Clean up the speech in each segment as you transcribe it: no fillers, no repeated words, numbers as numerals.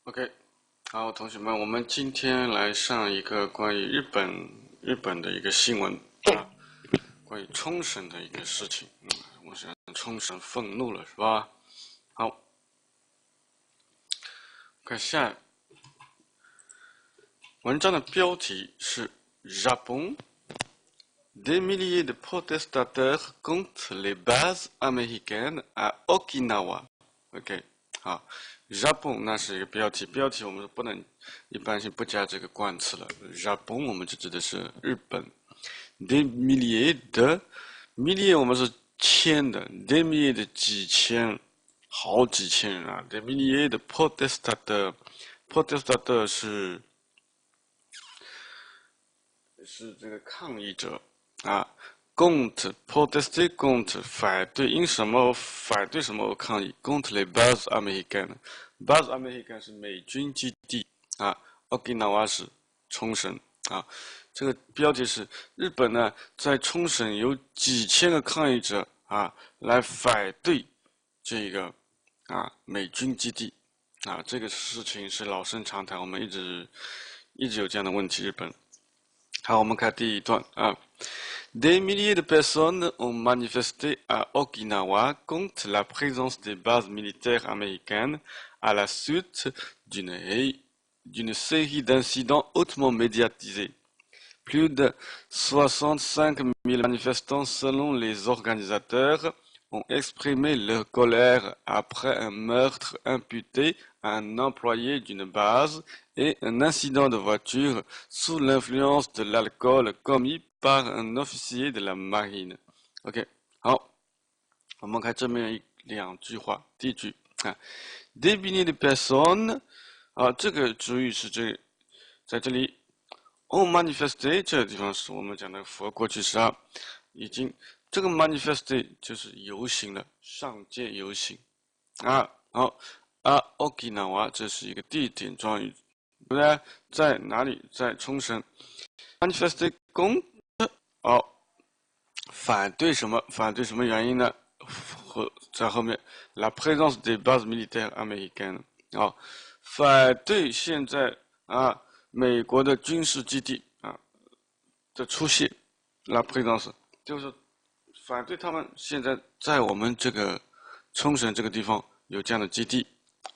OK，好，同学们，我们今天来上一个关于日本的一个新闻啊，关于冲绳的一个事情。我想冲绳愤怒了，是吧？好，看下文章的标题是 Japon des milliers de protestateurs contre les bases américaines à Okinawa。OK，好，Japon 那是一个标题，标题我们不能一般性不加这个冠词了。Japon 我们就指的是日本。des milliers de milliers 我们是千的，des milliers 的几千，好几千人啊，des milliers de protestateurs 是这个抗议者啊，contre protester contre 反对，因什么反对什么而抗议？contre les bases américaines，base américaine 是美军基地啊，Okinawa 是冲绳啊。这个标题是日本呢在冲绳有几千个抗议者啊来反对这个美军基地啊，这个事情是老生常谈，我们一直有这样的问题，日本。好，我们看第一段啊。Des milliers de personnes ont manifesté à Okinawa contre la présence des bases militaires américaines à la suite d'une série d'incidents hautement médiatisés. Plus de 65 000 manifestants, selon les organisateurs, ont exprimé leur colère après un meurtre imputé à un employé d'une base et un incident de voiture sous l'influence de l'alcool commis par un officier de la marine. OK，好，我们看这面两句话。第一句啊，des milliers de personnes 啊，这个主语是在这里 on manifesté 这个地方是我们讲的符合过去时啊，已经这个 manifesté 就是游行了，上街游行啊。好啊，Okinawa 这是一个地点状语，对不对？在哪里？在冲绳。manifesté 公哦，反对什么？反对什么原因呢？和在后面 la présence des bases militaires américaines 啊，反对现在美国的军事基地的出现，la présence 就是反对他们现在在我们这个冲绳这个地方有这样的基地，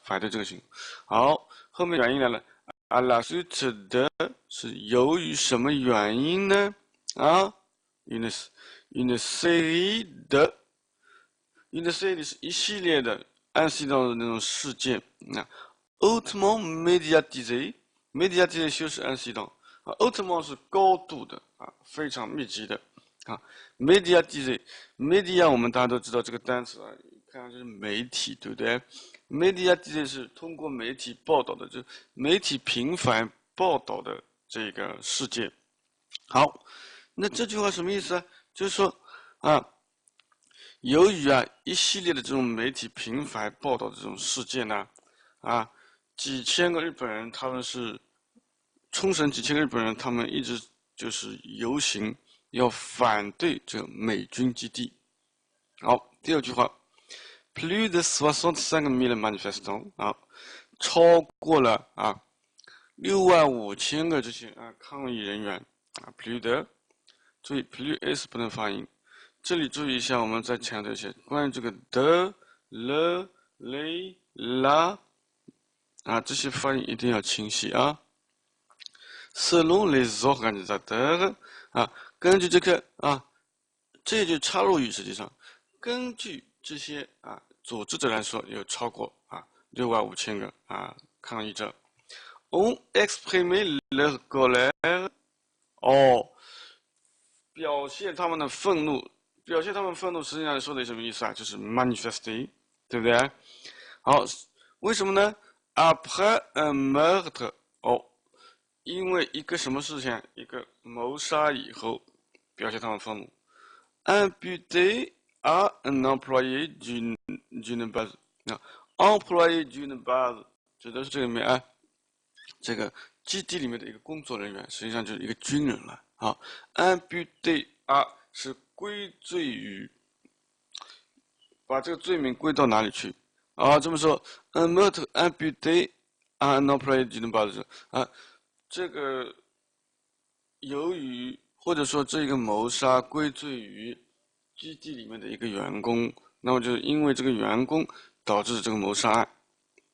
反对这个行为。好，后面原因来了，à la suite de 是由于什么原因呢？啊，une série de une série 是一系列的incident的那种事件hautement médiatisé，médiatisé 就是 incident。hautement 是高度的非常密集的médiatisé，média 我们大家都知道这个单词看上去是媒体，对不对？médiatisé 是通过媒体报道的，就是媒体频繁报道的这个事件。好，那这句话什么意思啊？就是说由于一系列的这种媒体频繁报道的这种事件呢，几千个日本人他们是冲绳几千个日本人，他们一直就是游行，要反对这个美军基地。好，第二句话 ，plus de 65 000 manifestants 超过了65000个这些抗议人员plus de，注意 plus s 不能发音，这里注意一下，我们再强调一下关于这个 de le les la 这些发音一定要清晰啊。selon les organisateurs 根据这个这就插入语，实际上根据这些组织者来说，有超过65000个抗议者。ont exprimé leur colère 表现他们的愤怒，表现他们愤怒，实际上说的什么意思就是 manifester， 对不对？好，为什么呢 ？après un meurtre 因为一个什么事情，一个谋杀以后，表现他们愤怒。imputé à un employé d'une base employé d'une base 指的是这里面这个基地里面的一个工作人员，实际上就是一个军人了。imputé à 是归罪于，把这个罪名归到哪里去？这么说，un meurtre imputé un employé d'une base 啊，这个由于或者说这个谋杀归罪于基地里面的一个员工，那么就是因为这个员工导致这个谋杀案，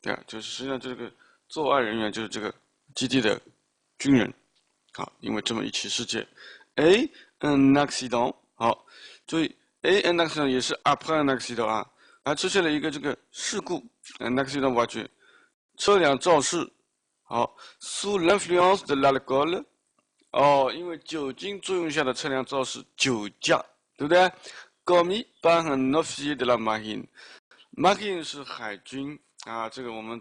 对啊，就是实际上这个作案人员就是这个基地的军人，好，因为这么一起事件 ，A un accident， 好，注意 A un accident 也是 après un accident 啊，还出现了一个这个事故 un accident voiture， 车辆肇事，好 sous l'influence de l'alcool。哦，因为酒精作用下的车辆肇事，酒驾，对不对？commis par un officier de la marine，marine 是海军啊，这个我们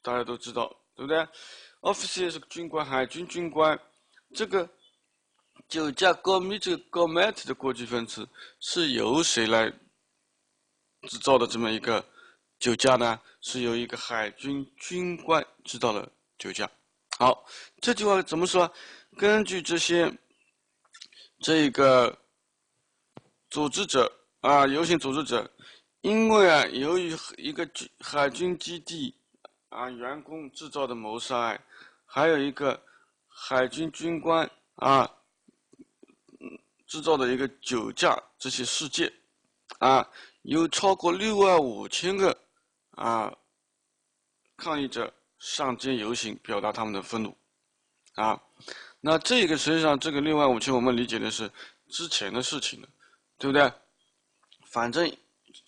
大家都知道，对不对 ？officier 是军官，海军军官。这个酒驾 commis 这个 commet 的过去分词是由谁来制造的这么一个酒驾呢？是由一个海军军官制造了酒驾。好，这句话怎么说？根据这个组织者啊，游行组织者，因为啊，由于一个海军基地啊员工制造的谋杀案，还有一个海军军官啊制造的一个酒驾这些事件啊，有超过65000个啊抗议者上街游行，表达他们的愤怒啊。那这个实际上这个65000我们理解的是之前的事情了，对不对？反正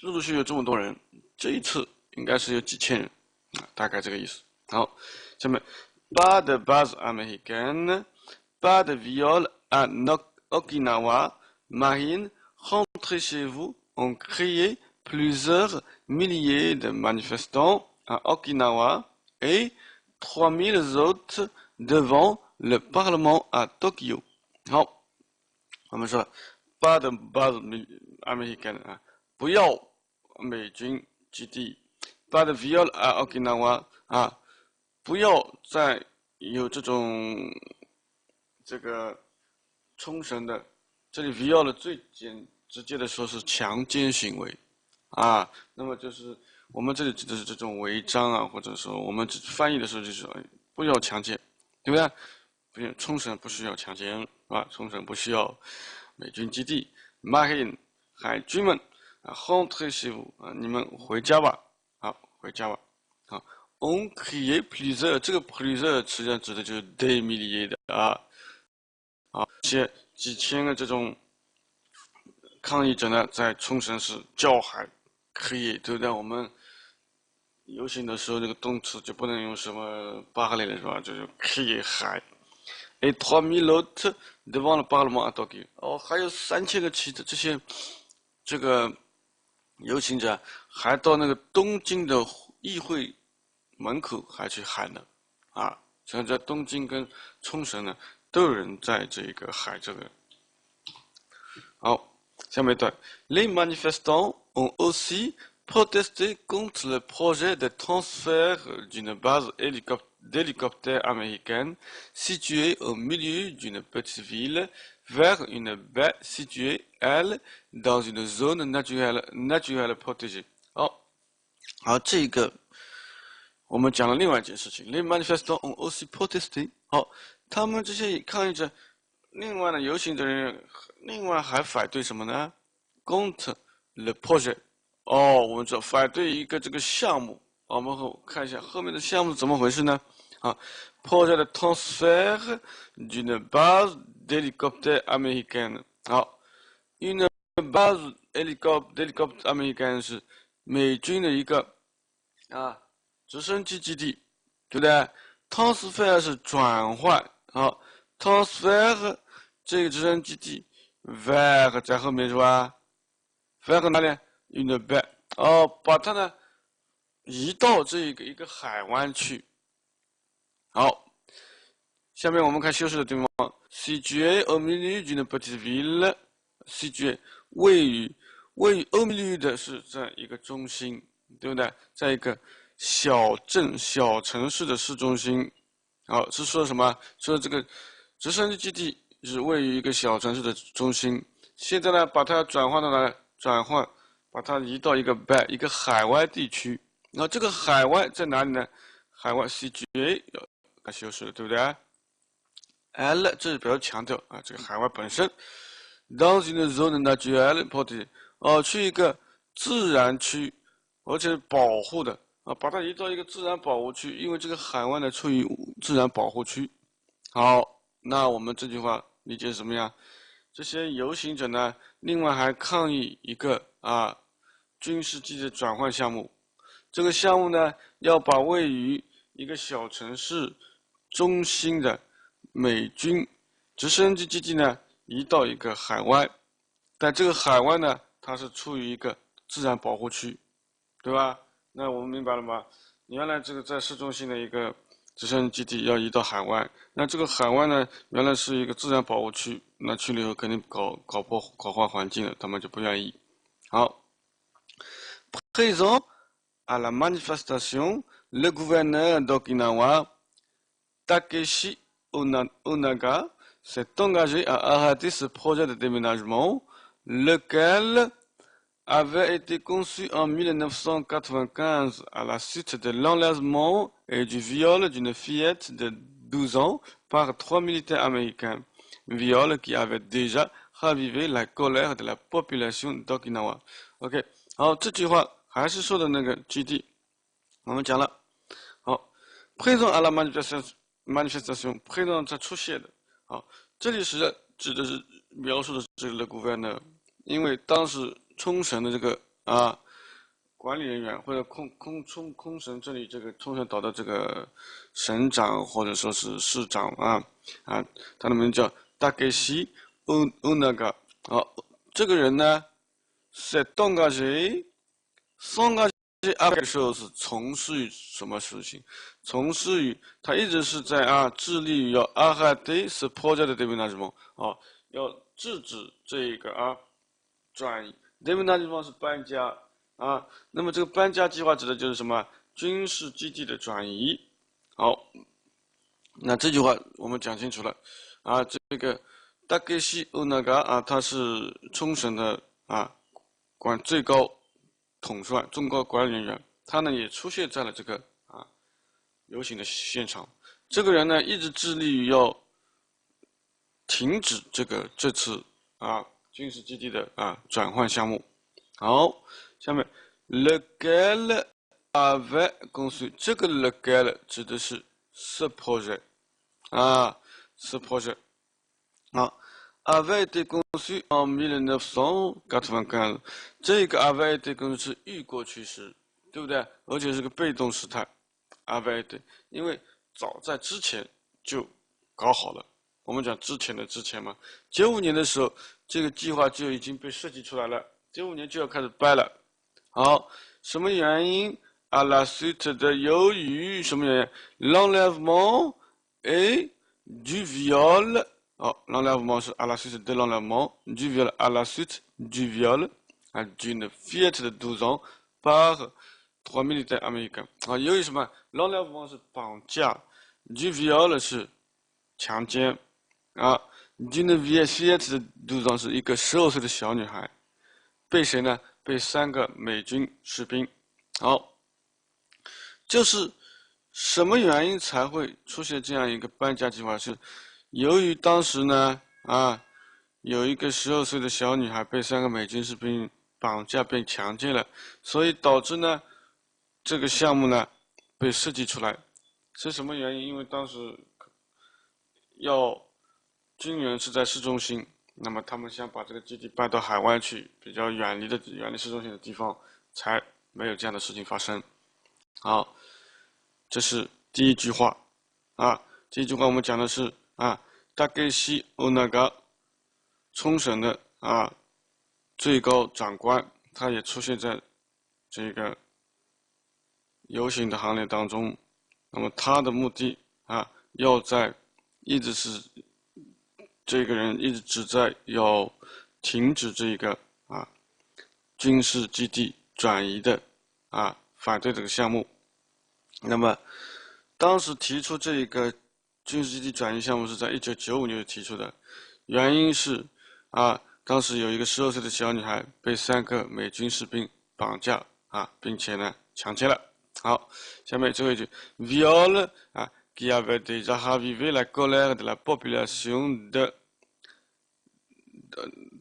陆陆续续有这么多人，这一次应该是有几千人，大概这个意思。好，下面 pas de base américaine, pas de viol à Okinawa, Marine, rentrez chez vous, ont crié plusieurs milliers de manifestants à Okinawa et 3000 autres devant le Parlement à Tokyo。好，我们说 pas de base américaine 啊，不要美军基地 pas de viol à Okinawa 啊，不要再有这种这个冲绳的，这里 viol 的最直接的说是强奸行为啊，那么就是我们这里指的是这种违章啊，或者说我们翻译的时候就是不要强奸，对不对？不用，冲绳不需要强奸啊，冲绳不需要美军基地 ，Marine 海军们啊 ，rentrez chez vous 啊，你们回家吧，好，回家吧，好 ，on criait plusieurs， 这个 plusieurs 实际上指的就是 des milliers 的啊，啊，几千个这种抗议者呢，在冲绳市叫喊 crier， 对不对？我们游行的时候，这个动词就不能用什么巴哈雷了，是吧？就是 crier 喊。Et 3000 autres devant le Parlement à Tokyo。哦，还有3000个这些这个游行者还到那个东京的议会门口还去喊呢，啊，所以在东京跟冲绳呢都有人在这个喊这个。好，下面一段 Les manifestants ont aussi protesté contre le projet de transfert d'une base d'hélicoptères américaine située au milieu d'une petite ville vers une baie située, elle, dans une zone naturelle protégée. 好，这个我们讲了另外一件事情。Les manifestants ont aussi protesté。好，他们这些抗议者，另外呢，游行的人，另外还反对什么呢 ？Contre le projet。哦，我们说反对一个这个项目。我们看一下后面的项目是怎么回事呢？啊 ，projet de transfert d'une base d'hélicoptère américaine。好 ，une base d'hélicoptère américaine 是美军的一个啊直升机基地，对不对 ？transfer 是转换，好 ，transfer 这个直升机基地 vers 在后面是吧 ？vers 哪里 ？une baie。哦，把它呢移到这一个海湾去。好，下面我们看修饰的地方 ，situé au milieu d'une petite ville，situé 位于au milieu 的是在一个中心，对不对？在一个小镇、小城市的市中心。好，是说什么？说这个直升机基地是位于一个小城市的中心。现在呢，把它转换到哪里？把它移到一个海外地区。那这个海外在哪里呢？海外 CGA 要该修饰了，对不对 ？L 这是表示强调啊，这个海外本身。Dans une zone naturelle protégée，去一个自然区，而且保护的啊，把它移到一个自然保护区，因为这个海湾呢处于自然保护区。好，那我们这句话理解什么呀？这些游行者呢，另外还抗议一个军事基地的转换项目。这个项目呢，要把位于一个小城市中心的美军直升机基地呢，移到一个海湾。但这个海湾呢，它是处于一个自然保护区，对吧？那我们明白了吗？原来这个在市中心的一个直升机基地要移到海湾，那这个海湾呢，原来是一个自然保护区，那去了以后肯定搞坏环境了，他们就不愿意。好，présent à la manifestation, le gouverneur d'Okinawa, Takeshi Onaga, s'est engagé à arrêter ce projet de déménagement, lequel avait été conçu en 1995 à la suite de l'enlèvement et du viol d'une fillette de 12 ans par 3 militaires américains, viol qui avait déjà ravivé la colère de la population d'Okinawa. OK， 好，这句话还是说的那个基地，我们讲了。好，présent à la manifestation，présent 在出现的。好，这里指的是描述的这个 gouverneur，因为当时冲绳的这个管理人员或者空绳这里这个冲绳岛的这个省长或者说是市长他的名字叫大概西Onaga。好，这个人呢是这个时候是从事于什么事情？从事于他一直是在致力于要arrêter ce projet de déménagement，要制止这个转移。déménagement 是搬家那么这个搬家计划指的就是什么？军事基地的转移。好，那这句话我们讲清楚了这个大概西欧那个他是冲绳的最高统帅、最高管理人员，他呢也出现在了这个游行的现场。这个人呢一直致力于要停止这次军事基地的转换项目。好，下面 lequel avait conçu， 这个 lequel 指的是 ce projet ce projet avait été conçu en 1995， 这个 avait été conçu 是预过去时，对不对？而且是个被动时态 avait été， 因为早在之前就搞好了。我们讲之前的之前嘛，95年的时候，这个计划就已经被设计出来了，95年就要开始掰了。好，什么原因？à la suite de 由于什么原因 ？l'enlèvement et du viol。l'enlèvement 是 à la suite de l'enlèvement du viol à la suite du viol d'une fillette de 12 ans par 3 militaires américains。由于什么 ？l'enlèvement 是绑架 ，du viol 是强奸d'une fillette de 12 ans 是一个12岁的小女孩，被谁呢？被3个美军士兵。好，就是什么原因才会出现这样一个搬家计划？是由于当时呢有一个12岁的小女孩被3个美军士兵绑架被强奸了，所以导致呢这个项目呢被设计出来。是什么原因？因为当时军人是在市中心，那么他们想把这个基地搬到海湾去，比较远离市中心的地方，才没有这样的事情发生。好，这是第一句话第一句话我们讲的是大概西欧那个冲绳的最高长官，他也出现在这个游行的行列当中。那么他的目的这个人一直旨在要停止这个军事基地转移的反对这个项目。那么当时提出这个军事基地转移项目是在1995年提出的，原因是当时有一个12岁的小女孩被3个美军士兵绑架并且呢强奸了。好，下面最后一句 viol 啊，qui avait déjà ravivé la colère de la population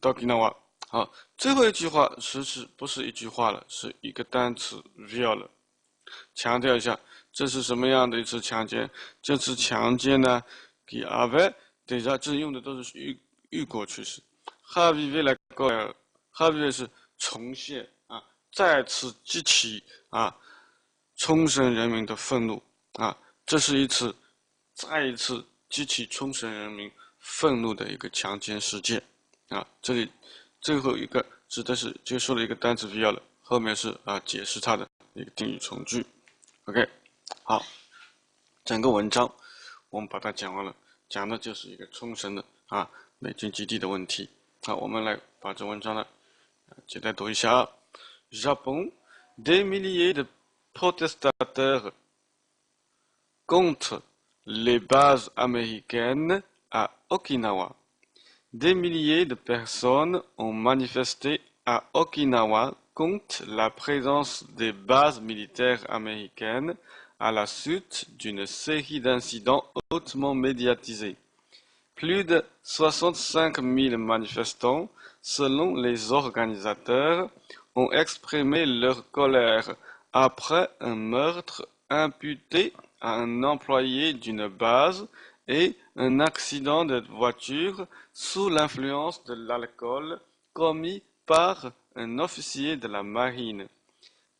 d'Okinawa。好，最后一句话实质不是一句话了，是一个单词 viol。强调一下，这是什么样的一次强奸？这次强奸呢 qui avait déjà 这用的都是预过去式。ravivé la colère，ravivé 是重现啊，再次激起啊。冲绳人民的愤怒啊，这是再一次激起冲绳人民愤怒的一个强奸事件啊。这里最后一个指的是就说了一个单词 viol， 后面是解释它的一个定语从句。OK， 好，整个文章我们把它讲完了，讲的就是一个冲绳的美军基地的问题。好，我们来把这文章呢简单读一下啊。Japon, des milliers de protestataires contre les bases américaines à Okinawa. Des milliers de personnes ont manifesté à Okinawa contre la présence des bases militaires américaines à la suite d'une série d'incidents hautement médiatisés. Plus de 65 000 manifestants, selon les organisateurs, ont exprimé leur colère après un meurtre imputé à un employé d'une base et un accident de voiture sous l'influence de l'alcool commis par un officier de la marine.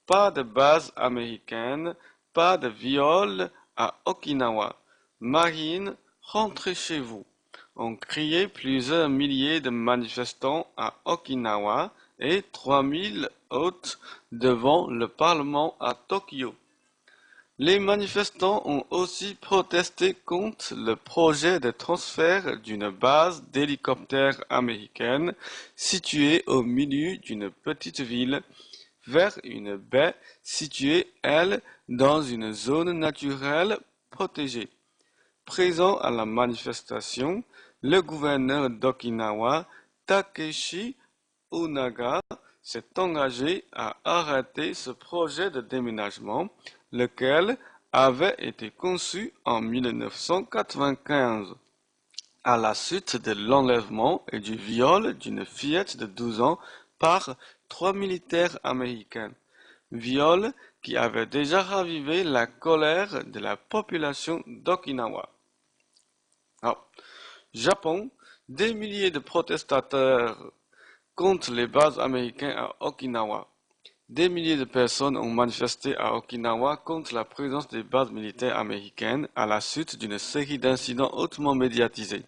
Pas de base américaine, pas de viol à Okinawa. Marine, rentrez chez vous, ont crié plusieurs milliers de manifestants à Okinawa et 3000 autres devant le Parlement à Tokyo. Les manifestants ont aussi protesté contre le projet de transfert d'une base d'hélicoptères américaine située au milieu d'une petite ville vers une baie située, elle, dans une zone naturelle protégée. Présent à la manifestation, le gouverneur d'Okinawa, Takeshi Onaga, s'est engagé à arrêter ce projet de déménagement, lequel avait été conçu en 1995, à la suite de l'enlèvement et du viol d'une fillette de 12 ans par 3 militaires américains. Viol qui avait déjà ravivé la colère de la population d'Okinawa. Japon, des milliers de protestataires contre les bases américaines à Okinawa. Des milliers de personnes ont manifesté à Okinawa contre la présence des bases militaires américaines à la suite d'une série d'incidents hautement médiatisés.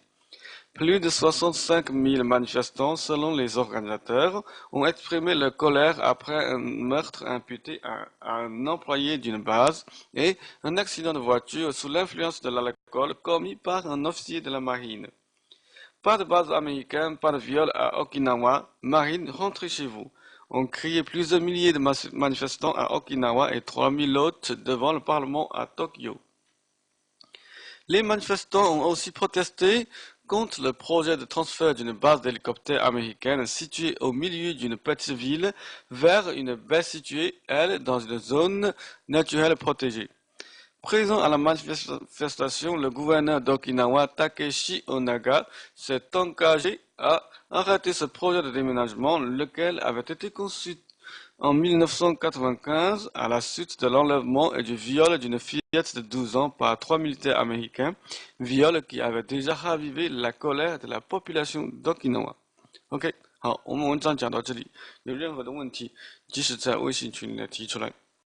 Plus de 65 000 manifestants, selon les organisateurs, ont exprimé leur colère après un meurtre imputé à un employé d'une base et un accident de voiture sous l'influence de l'alcool commis par un officier de la marine. Pas de base américaine, pas de viol à Okinawa. Marine, rentrez chez vous. Ont crié plusieurs milliers de manifestants à Okinawa et 3000 autres devant le Parlement à Tokyo. Les manifestants ont aussi protesté contre le projet de transfert d'une base d'hélicoptères américaine située au milieu d'une petite ville vers une baie située, elle, dans une zone naturelle protégée. Présent à la manifestation, le gouverneur d'Okinawa, Takeshi Onaga, s'est engagé à arrêter ce projet de déménagement, lequel avait été conçu en 1995 à la suite de l'enlèvement et du viol d'une fillette de 12 ans par 3 militaires américains, viol qui avait déjà ravivé la colère de la population d'Okinawa. OK， 好，我们文章讲到这里，有任何的问题，即使在微信群里来提出来。